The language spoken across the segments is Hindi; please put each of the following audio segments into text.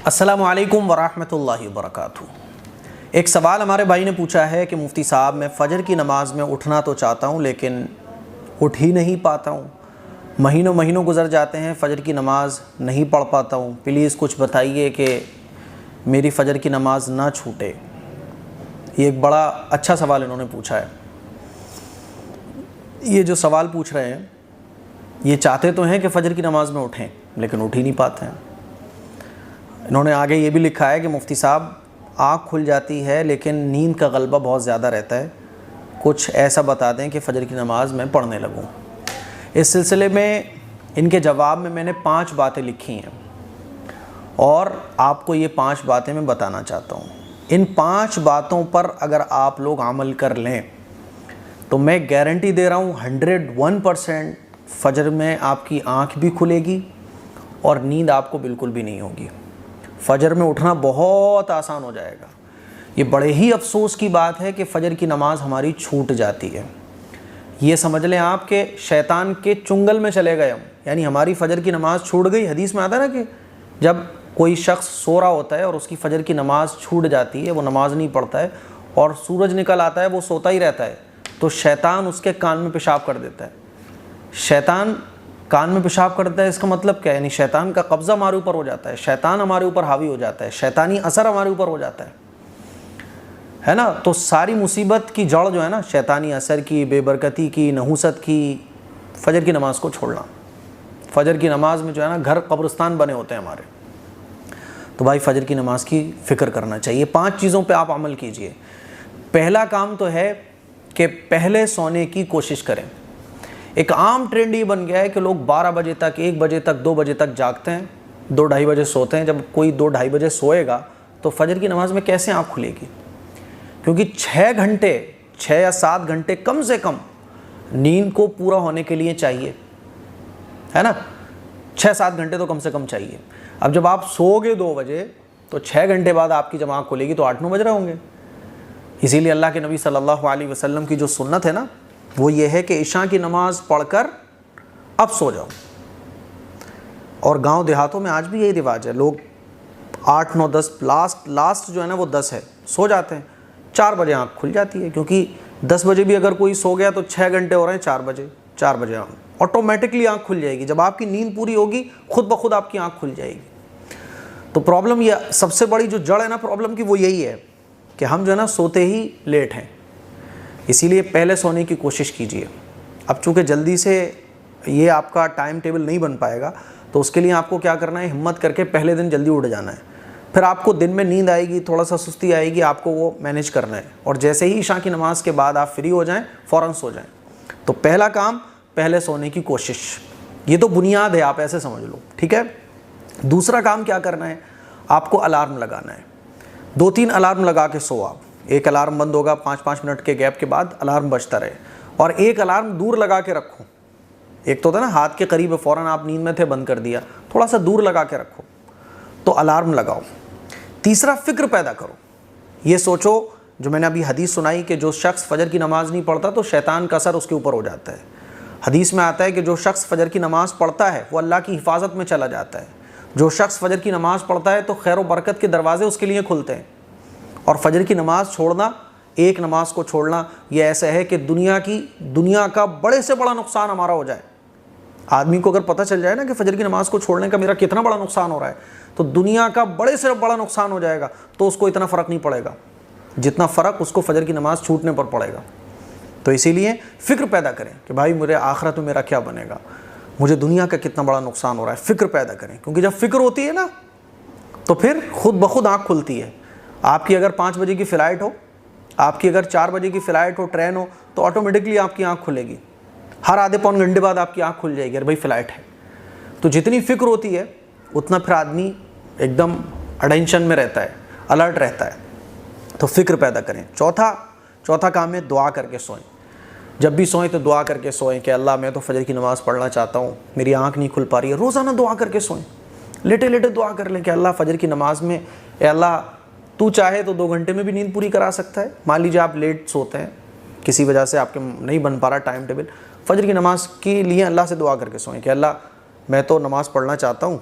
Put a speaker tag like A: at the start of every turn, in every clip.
A: अस्सलामु अलैकुम वरहमतुल्लाहि वबरकातुहू। एक सवाल हमारे भाई ने पूछा है कि मुफ्ती साहब, मैं फ़जर की नमाज़ में उठना तो चाहता हूँ लेकिन उठ ही नहीं पाता हूँ। महीनों महीनों गुज़र जाते हैं, फ़जर की नमाज़ नहीं पढ़ पाता हूँ। प्लीज़ कुछ बताइए कि मेरी फ़जर की नमाज़ ना छूटे। ये एक बड़ा अच्छा सवाल इन्होंने पूछा है। ये जो सवाल पूछ रहे हैं, ये चाहते तो हैं कि फ़जर की नमाज़ में उठें लेकिन उठ ही नहीं पाते हैं। इन्होंने आगे ये भी लिखा है कि मुफ्ती साहब, आँख खुल जाती है लेकिन नींद का गलबा बहुत ज़्यादा रहता है, कुछ ऐसा बता दें कि फ़जर की नमाज़ मैं पढ़ने लगूँ। इस सिलसिले में इनके जवाब में मैंने 5 बातें लिखी हैं और आपको ये 5 बातें मैं बताना चाहता हूँ। इन 5 बातों पर अगर आप लोग अमल कर लें तो मैं गारंटी दे रहा हूँ 101% फ़जर में आपकी आँख भी खुलेगी और नींद आपको बिल्कुल भी नहीं होगी। फ़जर में उठना बहुत आसान हो जाएगा। ये बड़े ही अफसोस की बात है कि फ़जर की नमाज़ हमारी छूट जाती है। ये समझ लें आप कि शैतान के चुंगल में चले गए हम, यानी हमारी फ़जर की नमाज़ छूट गई। हदीस में आता है ना कि जब कोई शख्स सो रहा होता है और उसकी फ़जर की नमाज़ छूट जाती है, वो नमाज़ नहीं पढ़ता है और सूरज निकल आता है, वो सोता ही रहता है, तो शैतान उसके कान में पेशाब कर देता है। शैतान कान में पेशाब करता है, इसका मतलब क्या है? यानी शैतान का कब्ज़ा हमारे ऊपर हो जाता है, शैतान हमारे ऊपर हावी हो जाता है, शैतानी असर हमारे ऊपर हो जाता है ना। तो सारी मुसीबत की जड़ जो है ना, शैतानी असर की, बेबरकती की, नहूसत की, फ़जर की नमाज़ को छोड़ना। फ़जर की नमाज़ में जो है ना, घर कब्रिस्तान बने होते हैं हमारे। तो भाई फ़जर की नमाज़ की फ़िक्र करना चाहिए। 5 चीज़ों पे आप अमल कीजिए। पहला काम तो है कि पहले सोने की कोशिश करें। एक आम ट्रेंड ये बन गया है कि लोग 12 बजे तक, 1 बजे तक, 2 बजे तक जागते हैं, 2-2:30 बजे सोते हैं। जब कोई 2-2:30 बजे सोएगा तो फ़जर की नमाज़ में कैसे आँख खुलेगी? क्योंकि 6 घंटे, 6 या 7 घंटे कम से कम नींद को पूरा होने के लिए चाहिए, है ना। 6-7 घंटे तो कम से कम चाहिए। अब जब आप सोओगे 2 बजे तो 6 घंटे बाद आपकी जब आँख खुलेगी तो 8-9 बज रहे होंगे। इसीलिए अल्लाह के नबी सल्लल्लाहु अलैहि वसल्लम की जो सुन्नत है ना, वो ये है कि इशा की नमाज़ पढ़कर अब सो जाओ। और गांव देहातों में आज भी यही रिवाज है, लोग 8, 9, 10 लास्ट जो है ना वो 10 है, सो जाते हैं। 4 बजे आँख खुल जाती है, क्योंकि 10 बजे भी अगर कोई सो गया तो 6 घंटे हो रहे हैं, 4 बजे ऑटोमेटिकली आँख खुल जाएगी। जब आपकी नींद पूरी होगी, खुद ब खुद आपकी आँख खुल जाएगी। तो प्रॉब्लम ये सबसे बड़ी जो जड़ है ना प्रॉब्लम की, वो यही है कि हम जो है ना सोते ही लेट हैं। इसीलिए पहले सोने की कोशिश कीजिए। अब चूँकि जल्दी से ये आपका टाइम टेबल नहीं बन पाएगा, तो उसके लिए आपको क्या करना है, हिम्मत करके पहले दिन जल्दी उठ जाना है। फिर आपको दिन में नींद आएगी, थोड़ा सा सुस्ती आएगी, आपको वो मैनेज करना है। और जैसे ही ईशा की नमाज़ के बाद आप फ्री हो जाएं, फ़ौरन सो जाएं। तो पहला काम, पहले सोने की कोशिश। ये तो बुनियाद है, आप ऐसे समझ लो, ठीक है। दूसरा काम क्या करना है, आपको अलार्म लगाना है। 2-3 अलार्म लगा के सो आप। एक अलार्म बंद होगा, 5-5 मिनट के गैप के बाद अलार्म बजता रहे। और एक अलार्म दूर लगा के रखो। एक तो होता है ना हाथ के करीब है, फ़ौरन आप नींद में थे, बंद कर दिया, थोड़ा सा दूर लगा के रखो, तो अलार्म लगाओ। तीसरा, फ़िक्र पैदा करो। ये सोचो, जो मैंने अभी हदीस सुनाई कि जो शख्स फ़जर की नमाज़ नहीं पढ़ता तो शैतान का असर उसके ऊपर हो जाता है। हदीस में आता है कि जो शख्स फ़जर की नमाज़ पढ़ता है वो अल्लाह की हिफाजत में चला जाता है। जो शख्स फ़जर की नमाज़ पढ़ता है तो खैर व बरकत के दरवाज़े उसके लिए खुलते हैं। और फ़जर की नमाज़ छोड़ना, एक नमाज को छोड़ना, ये ऐसा है कि दुनिया का बड़े से बड़ा नुकसान हमारा हो जाए। आदमी को अगर पता चल जाए ना कि फ़जर की नमाज़ को छोड़ने का मेरा कितना बड़ा नुकसान हो रहा है, तो दुनिया का बड़े से बड़ा नुकसान हो जाएगा, तो उसको इतना फ़र्क नहीं पड़ेगा जितना फ़र्क उसको फ़जर की नमाज़ छूटने पर पड़ेगा। तो इसीलिए फ़िक्र पैदा करें कि भाई मेरे आखिरत में मेरा क्या बनेगा, मुझे दुनिया का कितना बड़ा नुकसान हो रहा है। फ़िक्र पैदा करें, क्योंकि जब फ़िक्र होती है ना तो फिर खुद ब खुद आँख खुलती है। आपकी अगर 5 बजे की फ़्लाइट हो, आपकी अगर 4 बजे की फ़्लाइट हो, ट्रेन हो, तो ऑटोमेटिकली आपकी आँख खुलेगी। हर आधे पौन घंटे बाद आपकी आँख खुल जाएगी, अरे भाई फ़्लाइट है। तो जितनी फ़िक्र होती है उतना फिर आदमी एकदम अटेंशन में रहता है, अलर्ट रहता है। तो फ़िक्र पैदा करें। चौथा काम है, दुआ करके सोएं। जब भी सोएं तो दुआ करके सोएं कि अल्लाह, मैं तो फ़जर की नमाज़ पढ़ना चाहता हूँ, मेरी आँख नहीं खुल पा रही है। रोज़ाना दुआ करके सोएं। लेटे लेटे दुआ कर लें कि अल्लाह, फ़जर की नमाज़ में, ए अल्लाह, तू चाहे तो 2 घंटे में भी नींद पूरी करा सकता है। मान लीजिए आप लेट सोते हैं, किसी वजह से आपके नहीं बन पा रहा टाइम टेबल, फ़जर की नमाज़ के लिए अल्लाह से दुआ करके सोएं कि अल्लाह, मैं तो नमाज़ पढ़ना चाहता हूँ,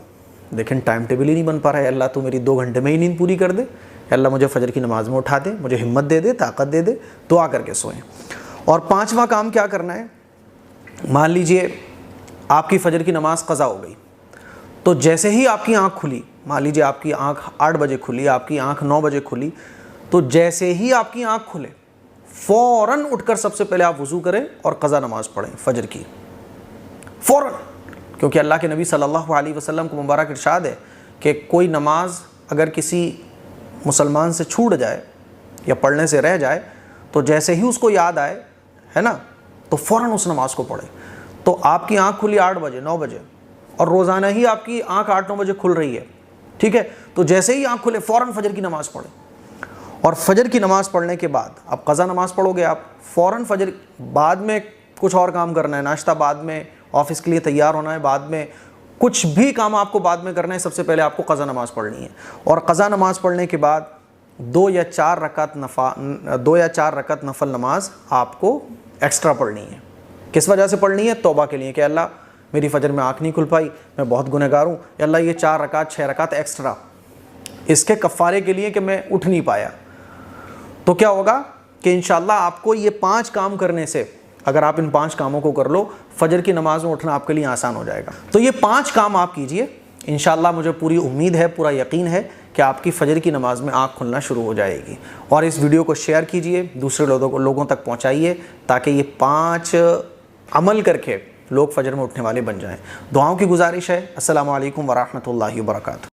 A: लेकिन टाइम टेबल ही नहीं बन पा रहा है। अल्लाह तो मेरी 2 घंटे में ही नींद पूरी कर दे, अल्लाह मुझे फजर की नमाज़ में उठा दे, मुझे हिम्मत दे दे, ताकत दे दे, दुआ करके सोएं। और 5वां काम क्या करना है, मान लीजिए आपकी फजर की नमाज़ क़ज़ा हो गई, तो जैसे ही आपकी आँख खुली, मान लीजिए आपकी आँख 8 बजे खुली, आपकी आँख 9 बजे खुली, तो जैसे ही आपकी आँख खुले फ़ौरन उठकर सबसे पहले आप वज़ू करें और क़ज़ा नमाज़ पढ़ें फजर की, फ़ौरन। क्योंकि अल्लाह के नबी सल्लल्लाहु अलैहि वसल्लम को मुबारक इरशाद है कि कोई नमाज अगर किसी मुसलमान से छूट जाए या पढ़ने से रह जाए, तो जैसे ही उसको याद आए, है ना, तो फ़ौरन उस नमाज को पढ़े। तो आपकी आँख खुली 8 बजे 9 बजे और रोज़ाना ही आपकी आँख 8-9 बजे खुल रही है, ठीक है, तो जैसे ही आँख खुले फ़ौरन फजर की नमाज़ पढ़े। और फजर की नमाज़ पढ़ने के बाद अब क़ज़ा नमाज़ पढ़ोगे आप, फ़ौरन फजर, बाद में कुछ और काम करना है, नाश्ता बाद में, ऑफिस के लिए तैयार होना है बाद में, कुछ भी काम आपको बाद में करना है, सबसे पहले आपको क़ज़ा नमाज़ पढ़नी है। और क़ज़ा नमाज़ पढ़ने के बाद 2 या 4 रकत नफल नमाज आपको एक्स्ट्रा पढ़नी है। किस वजह से पढ़नी है? तौबा के लिए कि अल्लाह मेरी फजर में आँख नहीं खुल पाई, मैं बहुत गुनहगार हूँ, अल्लाह ये 4 रकात 6 रकात एक्स्ट्रा, इसके कफ़ारे के लिए कि मैं उठ नहीं पाया। तो क्या होगा कि इंशाअल्लाह आपको ये 5 काम करने से, अगर आप इन 5 कामों को कर लो, फजर की नमाज में उठना आपके लिए आसान हो जाएगा। तो ये 5 काम आप कीजिए, इंशाअल्लाह मुझे पूरी उम्मीद है, पूरा यकीन है कि आपकी फजर की नमाज में आँख खुलना शुरू हो जाएगी। और इस वीडियो को शेयर कीजिए, दूसरे लोगों तक पहुँचाइए, ताकि ये 5 अमल करके लोग फजर में उठने वाले बन जाएँ। दुआओं की गुजारिश है। अस्सलामु अलैकुम वरहमतुल्लाहि वबरकातुहू।